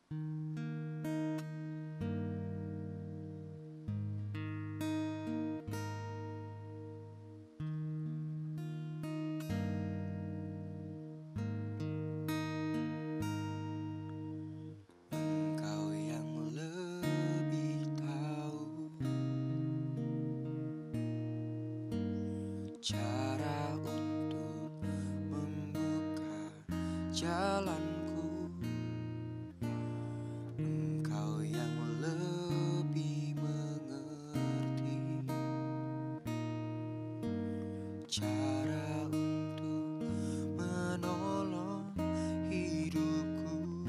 Engkau yang lebih tahu cara untuk membuka jalanku. Engkau yang lebih mengerti cara untuk menolong hidupku.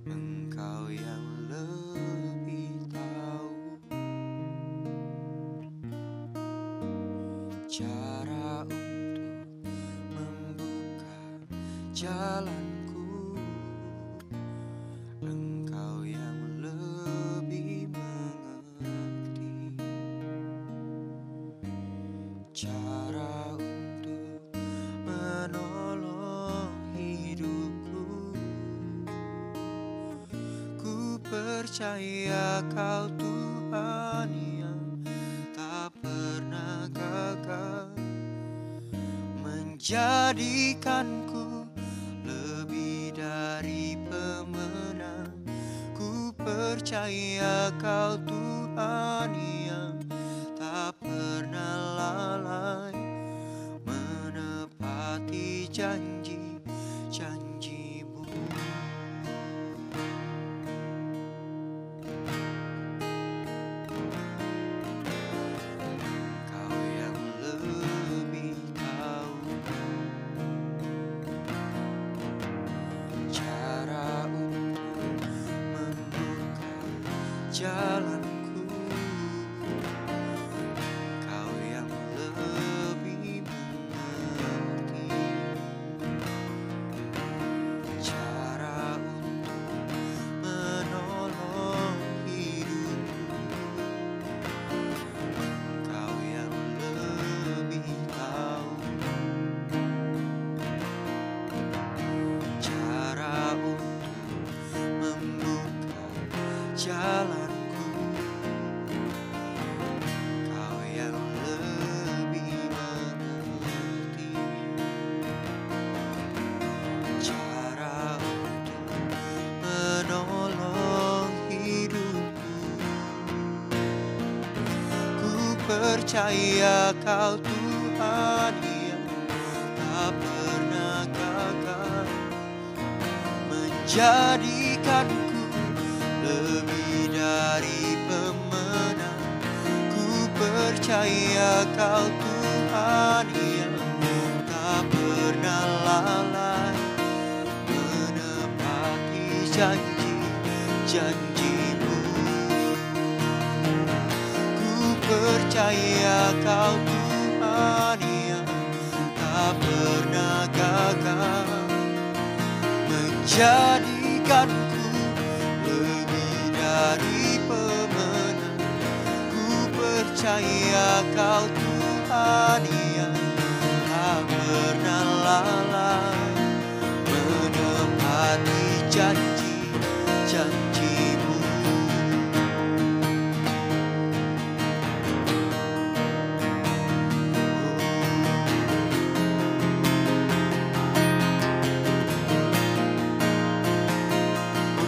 Engkau yang lebih tahu cara untuk membuka jalanku. Engkau yang lebih mengerti cara untuk menolong hidupku. Ku percaya Kau Tuhan yang tak pernah gagal menjadikanku lebih dari pemenang. Ku percaya Kau Tuhan yang tak pernah lalai menepati janji-janji-Mu. Kau yang lebih tahu cara untuk membuka jalanku. Kau yang lebih mengerti cara untuk menolong hidupku. Kau yang lebih tahu cara untuk membuka jalanku. Kau yang lebih mengerti cara untuk menolong hidupku. Ku percaya Kau Tuhan yang tak pernah gagal menjadikanku lebih dari pemenang. Ku percaya Kau Tuhan yang tak pernah lalai menepati janji-janji-Mu. Ku percaya Kau Tuhan yang tak pernah gagal menjadikanku lebih dari pemenang. Ku percaya Kau Tuhan yang tak pernah lalai menepati janji-janji-Mu.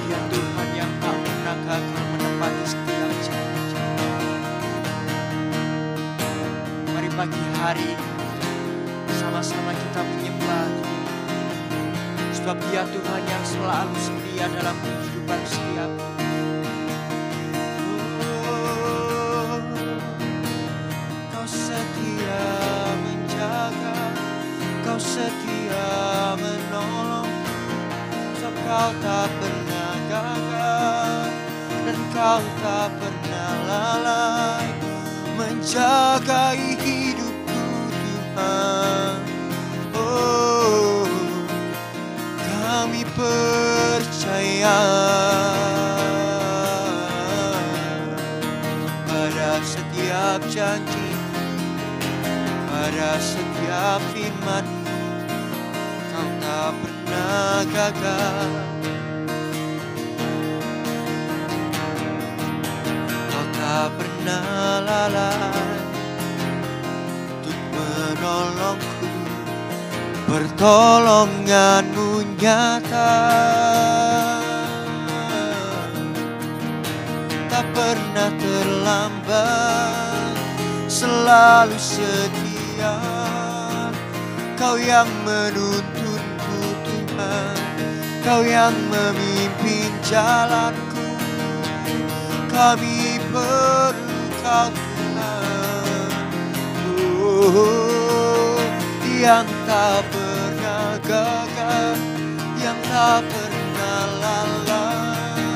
Dia Tuhan yang tak pernah gagal menepati setiap janji. Mari pagi hari ini sama-sama kita menyembah Dia. Sebab Dia Tuhan yang selalu setia dalam kehidupan setiap. Oh, Kau setia menjaga, Kau setia menolong. Sebab Kau tak pernah gagal dan Kau tak pernah lalai menjaga hidupku Tuhan. Oh, kami percaya pada setiap janji, pada setiap firman. Kau tak pernah gagal tak pernah lalai untuk menolongku. Pertolonganmu nyata, tak pernah terlambat, selalu setia. Kau yang menuntunku Tuhan, Kau yang memimpin jalanku. Kami perlu Kau Tuhan, oh, yang tak pernah gagal, yang tak pernah lalai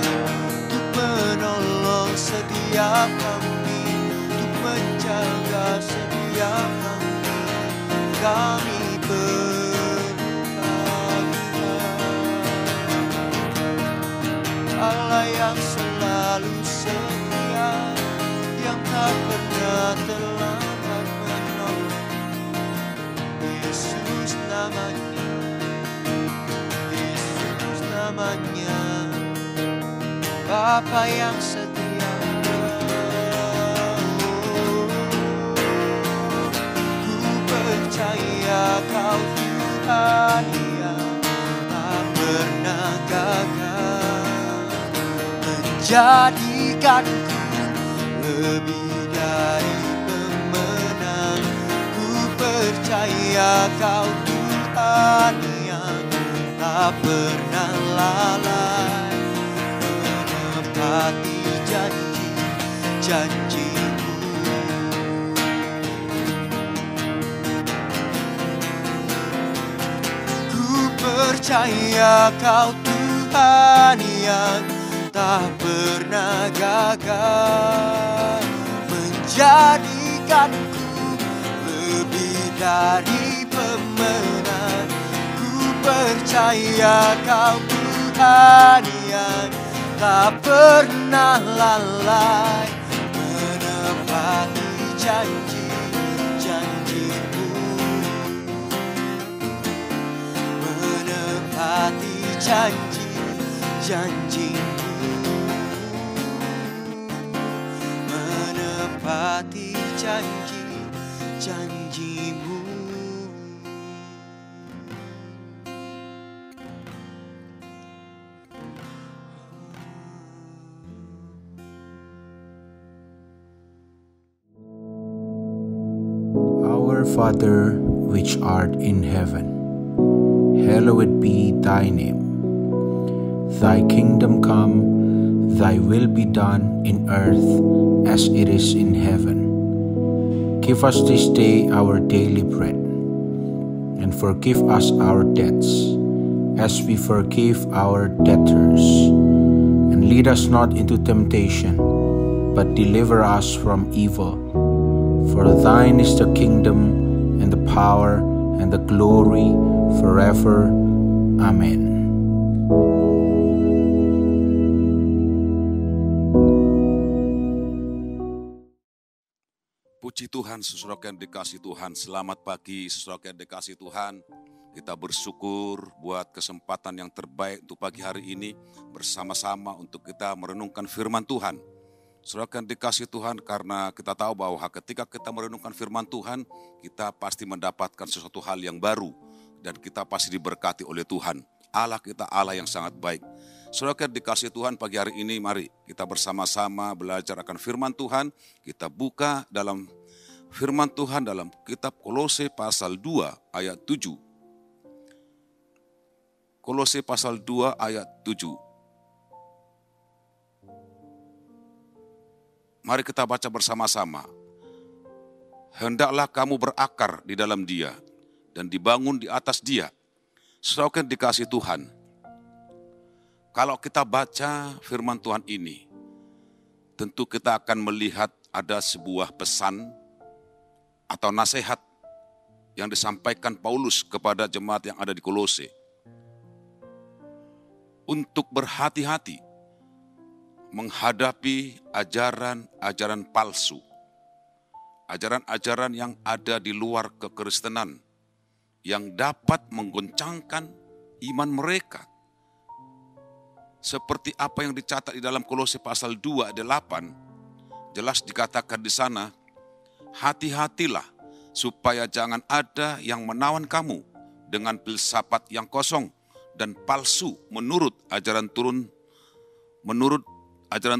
untuk menolong setiap kami, untuk menjaga setiap kami. Kami Allah yang selalu setia, yang tak pernah terlambat menolong. Yesus namanya, Yesus namanya, Bapa yang setia. Ku percaya Kau Tuhan yang tak pernah gagal, menjadikanku lebih dari pemenang. Ku percaya Kau Tuhan yang tak pernah lalai, menepati janji-janji-Mu. Ku percaya Kau Tuhan yang tak pernah gagal, menjadikanku lebih dari pemenang. Ku percaya Kau Tuhan yang tak pernah lalai, menepati janji-janji-Mu, menepati janji-janji-Mu, menepati janji-janji-Mu. Our Father, which art in heaven, hallowed be thy name. Thy kingdom come, thy will be done in earth as it is in heaven. Give us this day our daily bread, and forgive us our debts, as we forgive our debtors. And lead us not into temptation, but deliver us from evil. For thine is the kingdom, and the power, and the glory, forever. Amen. Puji Tuhan, saudara yang dikasih Tuhan. Selamat pagi, saudara yang dikasih Tuhan. Kita bersyukur buat kesempatan yang terbaik untuk pagi hari ini bersama-sama untuk kita merenungkan firman Tuhan. Saudara yang dikasih Tuhan, karena kita tahu bahwa ketika kita merenungkan firman Tuhan, kita pasti mendapatkan sesuatu hal yang baru dan kita pasti diberkati oleh Tuhan. Allah kita Allah yang sangat baik. Saudara yang dikasih Tuhan, pagi hari ini mari kita bersama-sama belajar akan firman Tuhan. Kita buka dalam firman Tuhan dalam kitab Kolose pasal 2 ayat 7. Kolose pasal 2 ayat 7. Mari kita baca bersama-sama. Hendaklah kamu berakar di dalam Dia dan dibangun di atas Dia. Saudara yang dikasih Tuhan, kalau kita baca firman Tuhan ini, tentu kita akan melihat ada sebuah pesan atau nasihat yang disampaikan Paulus kepada jemaat yang ada di Kolose. Untuk berhati-hati menghadapi ajaran-ajaran palsu. Ajaran-ajaran yang ada di luar kekristenan yang dapat menggoncangkan iman mereka. Seperti apa yang dicatat di dalam Kolose pasal 2 ayat 8, jelas dikatakan di sana, hati-hatilah supaya jangan ada yang menawan kamu dengan filsafat yang kosong dan palsu menurut ajaran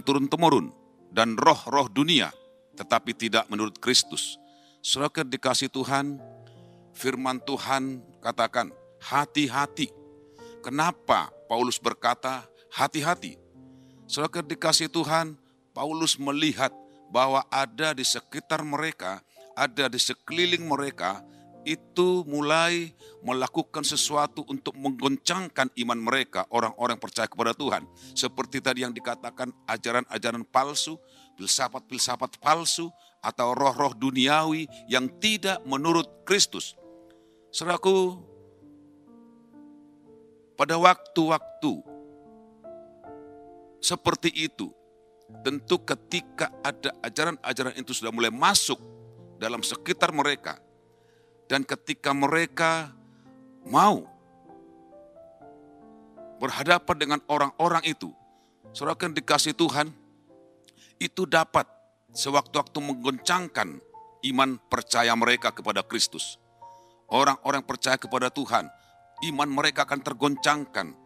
turun-temurun dan roh-roh dunia, tetapi tidak menurut Kristus. Saudara dikasih Tuhan, firman Tuhan katakan hati-hati. Kenapa Paulus berkata hati-hati? Saudara dikasih Tuhan, Paulus melihat bahwa ada di sekitar mereka, ada di sekeliling mereka, itu mulai melakukan sesuatu untuk menggoncangkan iman mereka, orang-orang percaya kepada Tuhan. Seperti tadi yang dikatakan ajaran-ajaran palsu, filsafat-filsafat palsu, atau roh-roh duniawi yang tidak menurut Kristus. Saudaraku, pada waktu-waktu seperti itu, tentu ketika ada ajaran-ajaran itu sudah mulai masuk dalam sekitar mereka, dan ketika mereka mau berhadapan dengan orang-orang itu, saudara yang dikasih Tuhan, itu dapat sewaktu-waktu menggoncangkan iman percaya mereka kepada Kristus. Orang-orang percaya kepada Tuhan, iman mereka akan tergoncangkan.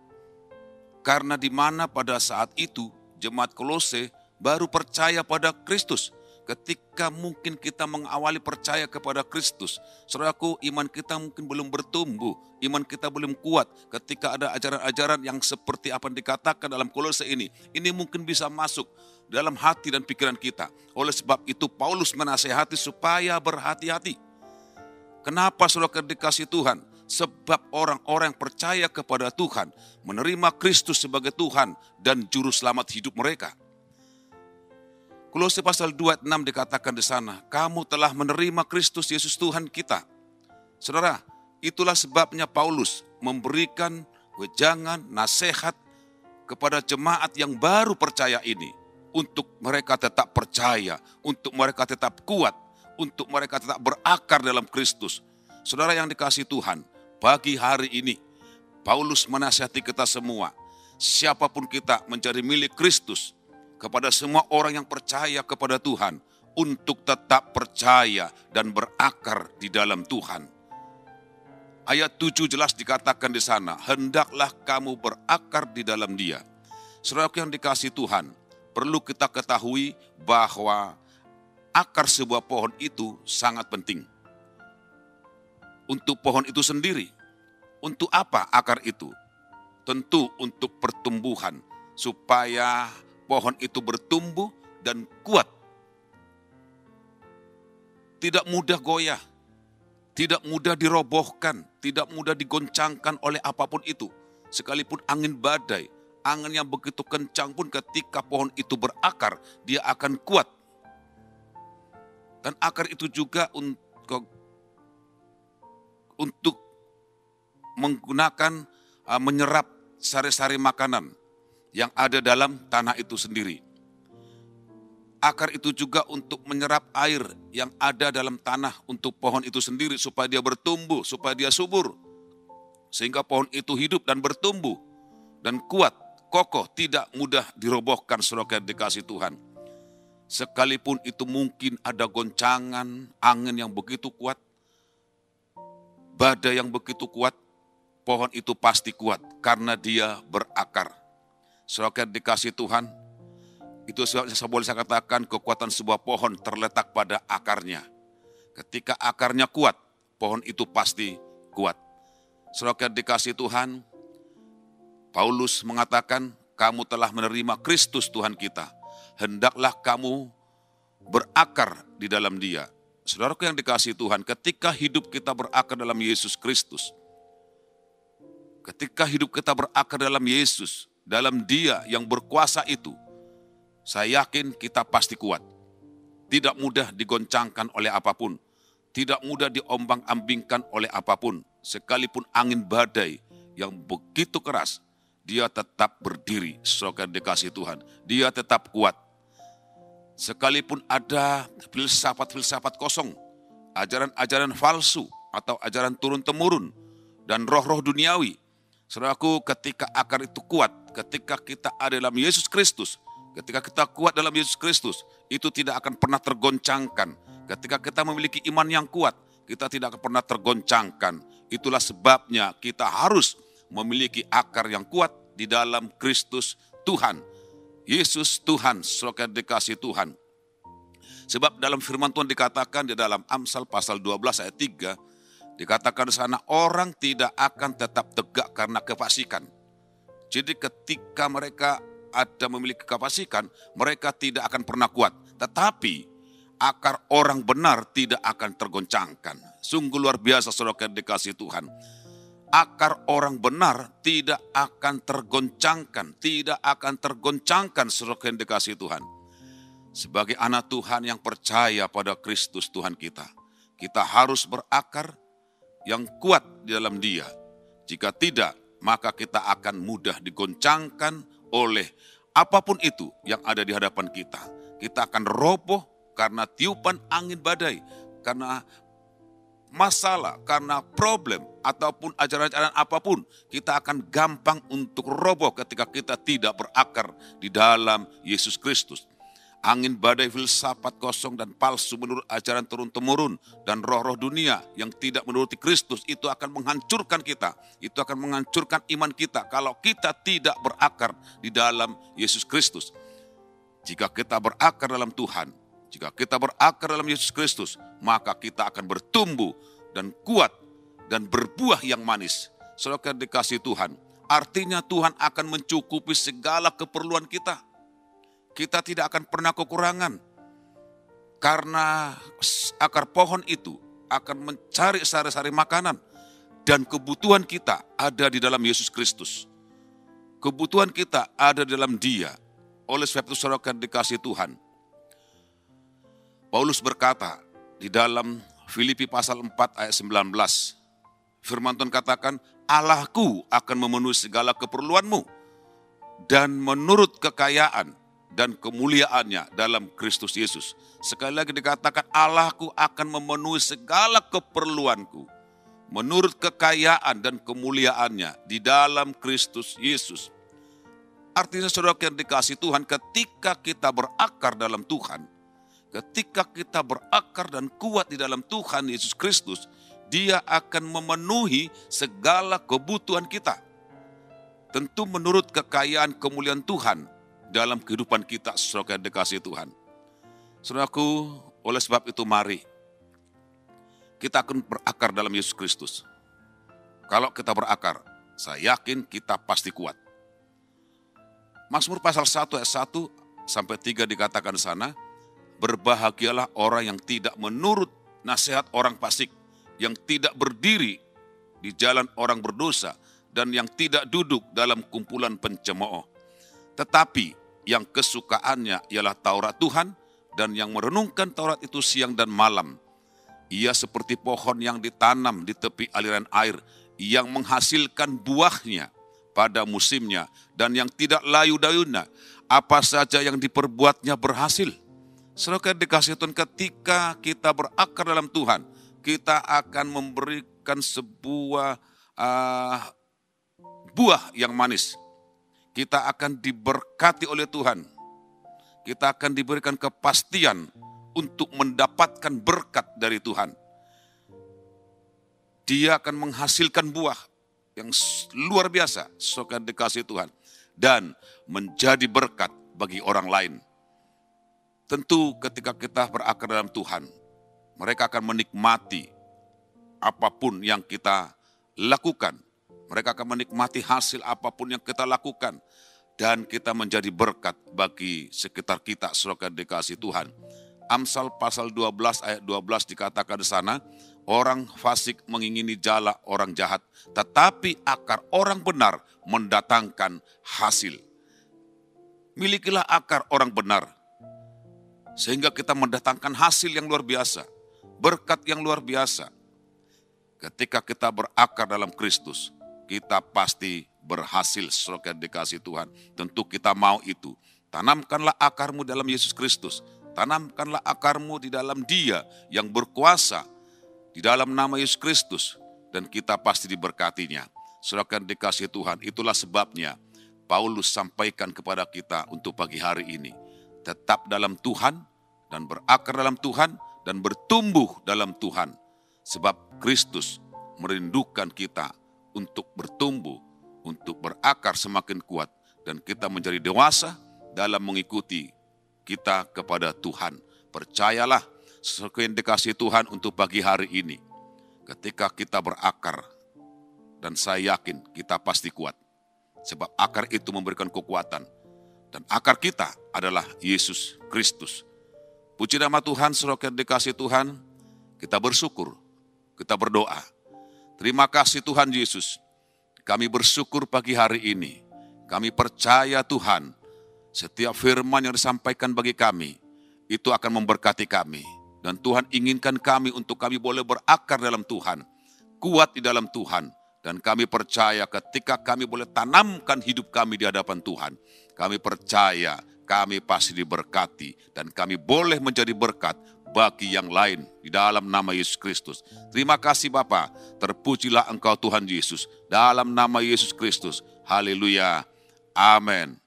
Karena di mana pada saat itu jemaat Kolose baru percaya pada Kristus. Ketika mungkin kita mengawali percaya kepada Kristus, saudaraku, iman kita mungkin belum bertumbuh, iman kita belum kuat. Ketika ada ajaran-ajaran yang seperti apa yang dikatakan dalam Kolose ini mungkin bisa masuk dalam hati dan pikiran kita. Oleh sebab itu Paulus menasihati supaya berhati-hati. Kenapa saudara dikasih Tuhan? Sebab orang-orang yang percaya kepada Tuhan, menerima Kristus sebagai Tuhan dan Juru Selamat hidup mereka. Kolose pasal 2 ayat 6 dikatakan di sana, kamu telah menerima Kristus Yesus Tuhan kita. Saudara, itulah sebabnya Paulus memberikan wejangan, nasihat kepada jemaat yang baru percaya ini. Untuk mereka tetap percaya, untuk mereka tetap kuat, untuk mereka tetap berakar dalam Kristus. Saudara yang dikasih Tuhan, pagi hari ini Paulus menasihati kita semua, siapapun kita menjadi milik Kristus, kepada semua orang yang percaya kepada Tuhan, untuk tetap percaya dan berakar di dalam Tuhan. Ayat 7 jelas dikatakan di sana, hendaklah kamu berakar di dalam Dia. Saudara yang dikasih Tuhan, perlu kita ketahui bahwa akar sebuah pohon itu sangat penting. Untuk pohon itu sendiri, untuk apa akar itu? Tentu untuk pertumbuhan, supaya pohon itu bertumbuh dan kuat. Tidak mudah goyah, tidak mudah dirobohkan, tidak mudah digoncangkan oleh apapun itu. Sekalipun angin badai, angin yang begitu kencang pun ketika pohon itu berakar, dia akan kuat. Dan akar itu juga untuk menggunakan, menyerap sari-sari makanan yang ada dalam tanah itu sendiri. Akar itu juga untuk menyerap air yang ada dalam tanah untuk pohon itu sendiri, supaya dia bertumbuh, supaya dia subur. Sehingga pohon itu hidup dan bertumbuh dan kuat, kokoh, tidak mudah dirobohkan, saudara dikasih Tuhan. Sekalipun itu mungkin ada goncangan, angin yang begitu kuat, badai yang begitu kuat, pohon itu pasti kuat karena dia berakar. Saudara dikasih Tuhan, itu boleh saya katakan kekuatan sebuah pohon terletak pada akarnya. Ketika akarnya kuat, pohon itu pasti kuat. Saudara dikasih Tuhan, Paulus mengatakan, kamu telah menerima Kristus Tuhan kita. Hendaklah kamu berakar di dalam Dia. Saudaraku yang dikasih Tuhan, ketika hidup kita berakar dalam Yesus Kristus, ketika hidup kita berakar dalam Yesus, dalam Dia yang berkuasa itu, saya yakin kita pasti kuat. Tidak mudah digoncangkan oleh apapun. Tidak mudah diombang-ambingkan oleh apapun. Sekalipun angin badai yang begitu keras, dia tetap berdiri, saudara dikasih Tuhan. Dia tetap kuat. Sekalipun ada filsafat-filsafat kosong, ajaran-ajaran palsu, atau ajaran turun-temurun, dan roh-roh duniawi, saudaraku, ketika akar itu kuat, ketika kita ada dalam Yesus Kristus, ketika kita kuat dalam Yesus Kristus, itu tidak akan pernah tergoncangkan. Ketika kita memiliki iman yang kuat, kita tidak akan pernah tergoncangkan. Itulah sebabnya kita harus memiliki akar yang kuat di dalam Kristus Tuhan. Yesus Tuhan, saudara dikasih Tuhan. Sebab dalam firman Tuhan dikatakan di dalam Amsal pasal 12 ayat 3, dikatakan di sana orang tidak akan tetap tegak karena kefasikan. Jadi ketika mereka ada memiliki kefasikan, mereka tidak akan pernah kuat. Tetapi akar orang benar tidak akan tergoncangkan. Sungguh luar biasa saudara dikasih Tuhan. Akar orang benar tidak akan tergoncangkan. Tidak akan tergoncangkan saudara dikasih Tuhan. Sebagai anak Tuhan yang percaya pada Kristus Tuhan kita, kita harus berakar yang kuat di dalam Dia. Jika tidak, maka kita akan mudah digoncangkan oleh apapun itu yang ada di hadapan kita. Kita akan roboh karena tiupan angin badai, karena masalah, karena problem, ataupun ajaran-ajaran apapun. Kita akan gampang untuk roboh ketika kita tidak berakar di dalam Yesus Kristus. Angin badai filsafat kosong dan palsu menurut ajaran turun-temurun dan roh-roh dunia yang tidak menuruti Kristus itu akan menghancurkan kita. Itu akan menghancurkan iman kita kalau kita tidak berakar di dalam Yesus Kristus. Jika kita berakar dalam Tuhan, jika kita berakar dalam Yesus Kristus, maka kita akan bertumbuh dan kuat dan berbuah yang manis. Saudara dikasih Tuhan, artinya Tuhan akan mencukupi segala keperluan kita. Kita tidak akan pernah kekurangan. Karena akar pohon itu akan mencari sari-sari makanan. Dan kebutuhan kita ada di dalam Yesus Kristus. Kebutuhan kita ada di dalam Dia. Oleh sebab itu saudara dikasih Tuhan. Paulus berkata di dalam Filipi pasal 4 ayat 19. Firman Tuhan katakan, Allahku akan memenuhi segala keperluanmu. Dan menurut kekayaan dan kemuliaannya dalam Kristus Yesus. Sekali lagi dikatakan Allahku akan memenuhi segala keperluanku menurut kekayaan dan kemuliaannya di dalam Kristus Yesus. Artinya saudara yang dikasih Tuhan, ketika kita berakar dalam Tuhan, ketika kita berakar dan kuat di dalam Tuhan Yesus Kristus, Dia akan memenuhi segala kebutuhan kita. Tentu menurut kekayaan kemuliaan Tuhan dalam kehidupan kita, saudara dikasih Tuhan. Saudaraku, oleh sebab itu mari kita akan berakar dalam Yesus Kristus. Kalau kita berakar, saya yakin kita pasti kuat. Mazmur pasal 1 ayat 1 sampai 3 dikatakan di sana, berbahagialah orang yang tidak menurut nasihat orang fasik, yang tidak berdiri di jalan orang berdosa, dan yang tidak duduk dalam kumpulan pencemooh. Tetapi yang kesukaannya ialah Taurat Tuhan dan yang merenungkan Taurat itu siang dan malam. Ia seperti pohon yang ditanam di tepi aliran air yang menghasilkan buahnya pada musimnya dan yang tidak layu daunnya. Apa saja yang diperbuatnya berhasil. Saudara dikasih Tuhan, ketika kita berakar dalam Tuhan, kita akan memberikan sebuah buah yang manis. Kita akan diberkati oleh Tuhan. Kita akan diberikan kepastian untuk mendapatkan berkat dari Tuhan. Dia akan menghasilkan buah yang luar biasa, saudara dikasih Tuhan. Dan menjadi berkat bagi orang lain. Tentu ketika kita berakar dalam Tuhan, mereka akan menikmati apapun yang kita lakukan. Mereka akan menikmati hasil apapun yang kita lakukan. Dan kita menjadi berkat bagi sekitar kita, saudara dikasih Tuhan. Amsal pasal 12 ayat 12 dikatakan di sana, orang fasik mengingini jala orang jahat, tetapi akar orang benar mendatangkan hasil. Milikilah akar orang benar, sehingga kita mendatangkan hasil yang luar biasa, berkat yang luar biasa. Ketika kita berakar dalam Kristus, kita pasti berhasil, saudara dikasih Tuhan. Tentu kita mau itu. Tanamkanlah akarmu dalam Yesus Kristus. Tanamkanlah akarmu di dalam Dia yang berkuasa, di dalam nama Yesus Kristus. Dan kita pasti diberkatinya. Saudara dikasih Tuhan, itulah sebabnya Paulus sampaikan kepada kita untuk pagi hari ini. Tetap dalam Tuhan, dan berakar dalam Tuhan dan bertumbuh dalam Tuhan. Sebab Kristus merindukan kita untuk bertumbuh, untuk berakar semakin kuat, dan kita menjadi dewasa dalam mengikuti kita kepada Tuhan. Percayalah, sesuai dikasih Tuhan untuk pagi hari ini. Ketika kita berakar, dan saya yakin kita pasti kuat. Sebab akar itu memberikan kekuatan. Dan akar kita adalah Yesus Kristus. Puji nama Tuhan, saudara dikasih Tuhan, kita bersyukur, kita berdoa. Terima kasih Tuhan Yesus. Kami bersyukur pagi hari ini. Kami percaya Tuhan, setiap firman yang disampaikan bagi kami, itu akan memberkati kami. Dan Tuhan inginkan kami untuk kami boleh berakar dalam Tuhan, kuat di dalam Tuhan. Dan kami percaya ketika kami boleh tanamkan hidup kami di hadapan Tuhan, kami percaya kami pasti diberkati dan kami boleh menjadi berkat bagi yang lain di dalam nama Yesus Kristus. Terima kasih Bapa, terpujilah Engkau Tuhan Yesus, dalam nama Yesus Kristus. Haleluya. Amin.